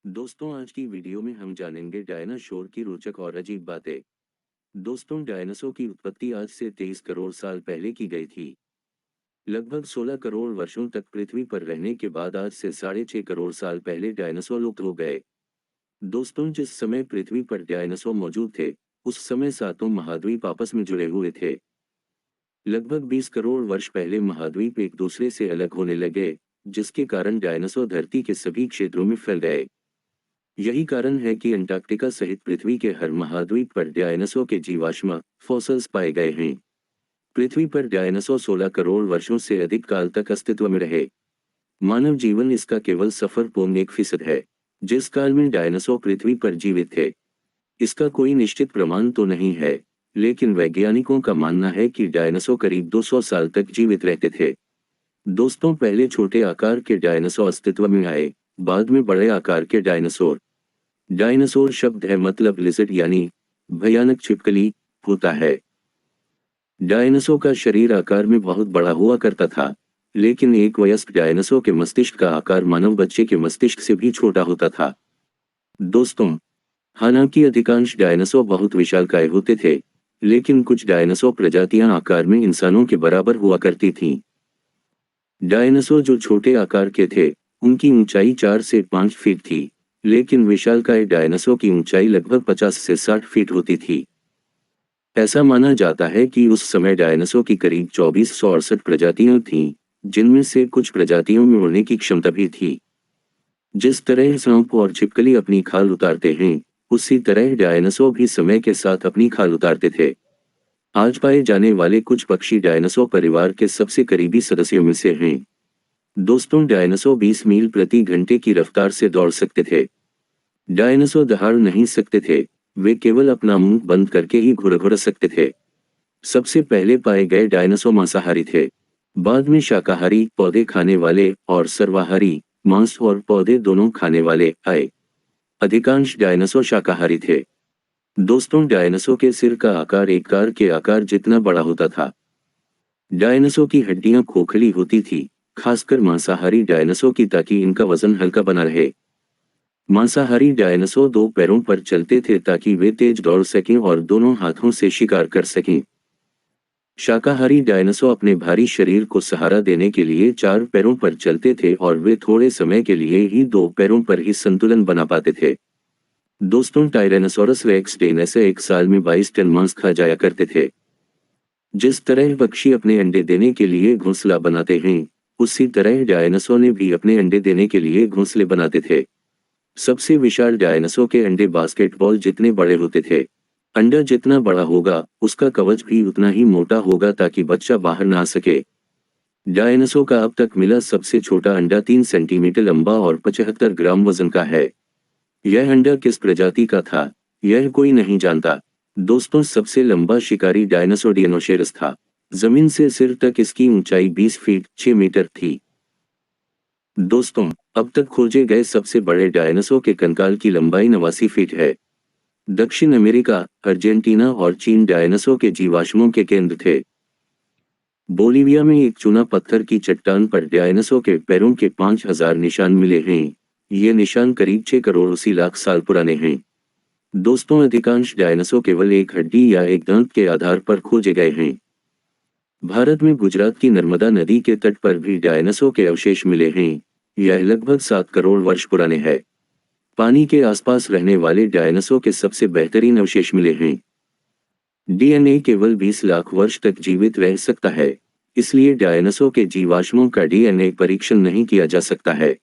दोस्तों, आज की वीडियो में हम जानेंगे डायनासोर की रोचक और अजीब बातें। दोस्तों, डायनासोर की उत्पत्ति आज से 23 करोड़ साल पहले की गई थी। लगभग 16 करोड़ वर्षों तक पृथ्वी पर रहने के बाद आज से 6.5 करोड़ साल पहले डायनासोर लुप्त हो गए। दोस्तों, जिस समय पृथ्वी पर डायनासोर मौजूद थे, उस समय सातों महाद्वीप आपस में जुड़े हुए थे। लगभग 20 करोड़ वर्ष पहले महाद्वीप एक दूसरे से अलग होने लगे, जिसके कारण डायनासोर धरती के सभी क्षेत्रों में फैल गए। यही कारण है कि अंटार्कटिका सहित पृथ्वी के हर महाद्वीप पर डायनासोर के जीवाश्म फॉसिल्स पाए गए हैं। पृथ्वी पर डायनासोर 16 करोड़ वर्षों से अधिक काल तक अस्तित्व में रहे। मानव जीवन इसका केवल 0.1% है, जिस काल में डायनासोर पृथ्वी पर जीवित थे। इसका कोई निश्चित प्रमाण तो नहीं है, लेकिन वैज्ञानिकों का मानना है कि डायनासोर करीब 200 साल तक जीवित रहते थे। दोस्तों, पहले छोटे आकार के डायनासोर अस्तित्व में आए, बाद में बड़े आकार के डायनासोर। डायनासोर शब्द है मतलब लिजर्ड यानी भयानक छिपकली होता है। डायनासोर का शरीर आकार में बहुत बड़ा हुआ करता था, लेकिन एक वयस्क डायनासोर के मस्तिष्क का आकार मानव बच्चे के मस्तिष्क से भी छोटा होता था। दोस्तों, हालांकि अधिकांश डायनासोर बहुत विशालकाय होते थे, लेकिन कुछ डायनासोर प्रजातियां आकार में इंसानों के बराबर हुआ करती थीं। डायनासोर जो छोटे आकार के थे, उनकी ऊंचाई 4 से 5 फीट थी, लेकिन विशालकाय डायनासोर की ऊंचाई लगभग 50 से 60 फीट होती थी। ऐसा माना जाता है कि उस समय डायनासोर की करीब 2468 प्रजातियां थीं, जिनमें से कुछ प्रजातियों में उड़ने की क्षमता भी थी। जिस तरह सांप और छिपकली अपनी खाल उतारते हैं, उसी तरह डायनासोर भी समय के साथ अपनी खाल उतारते थे। आज पाए जाने वाले कुछ पक्षी डायनासोर परिवार के सबसे करीबी सदस्यों में से हैं। दोस्तों, डायनासोर 20 मील प्रति घंटे की रफ्तार से दौड़ सकते थे। डायनासोर दहाड़ नहीं सकते थे, वे केवल अपना मुंह बंद करके ही घुरघुर सकते थे। सबसे पहले पाए गए डायनासोर मांसाहारी थे। बाद में शाकाहारी, पौधे खाने वाले और सर्वाहारी, मांस और पौधे दोनों खाने वाले आए। अधिकांश डायनासोर शाकाहारी थे। दोस्तों, डायनासोर के सिर का आकार एक कार के आकार जितना बड़ा होता था। डायनासोर की हड्डियां खोखली होती थी, खासकर मांसाहारी डायनासोर की, ताकि इनका वजन हल्का बना रहे। मांसाहारी डायनासोर 2 पैरों पर चलते थे ताकि वे तेज दौड़ सकें और दोनों हाथों से शिकार कर सकें। शाकाहारी डायनासोर अपने भारी शरीर को सहारा देने के लिए 4 पैरों पर चलते थे और वे थोड़े समय के लिए ही 2 पैरों पर ही संतुलन बना पाते थे। दोस्तों, टायरेनोसोरस रेक्स डेनैसे एक साल में 22 टन मांस खा जाया करते थे। जिस तरह पक्षी अपने अंडे देने के लिए घोंसला बनाते हैं, उसी तरह डायनासोर ने भी अपने अंडे देने के लिए घोंसले बनाते थे। सबसे विशाल डायनासोर के अंडे बास्केटबॉल जितने बड़े होते थे। अंडा जितना बड़ा होगा, उसका कवच भी उतना ही मोटा होगा ताकि बच्चा बाहर ना आ सके। डायनासोर का अब तक मिला सबसे छोटा अंडा 3 सेंटीमीटर लंबा और 75 ग्राम वजन का है। यह अंडा किस प्रजाति का था, यह कोई नहीं जानता। दोस्तों, सबसे लंबा शिकारी डायनासोर डियनोशेरस था। जमीन से सिर तक इसकी ऊंचाई 20 फीट 6 मीटर थी। दोस्तों, अब तक खोजे गए सबसे बड़े डायनासोर के कंकाल की लंबाई 89 फीट है। दक्षिण अमेरिका, अर्जेंटीना और चीन डायनासोर के जीवाश्मों के केंद्र थे। बोलिविया में एक चूना पत्थर की चट्टान पर डायनासोर के पैरों के 5000 निशान मिले हैं। ये निशान करीब 6 करोड़ 80 लाख साल पुराने हैं। दोस्तों, अधिकांश डायनासोर केवल एक हड्डी या एक दांत के आधार पर खोजे गए हैं। भारत में गुजरात की नर्मदा नदी के तट पर भी डायनासोर के अवशेष मिले हैं। यह लगभग 7 करोड़ वर्ष पुराने हैं। पानी के आसपास रहने वाले डायनासोर के सबसे बेहतरीन अवशेष मिले हैं। डीएनए केवल 20 लाख वर्ष तक जीवित रह सकता है, इसलिए डायनासोर के जीवाश्मों का डीएनए परीक्षण नहीं किया जा सकता है।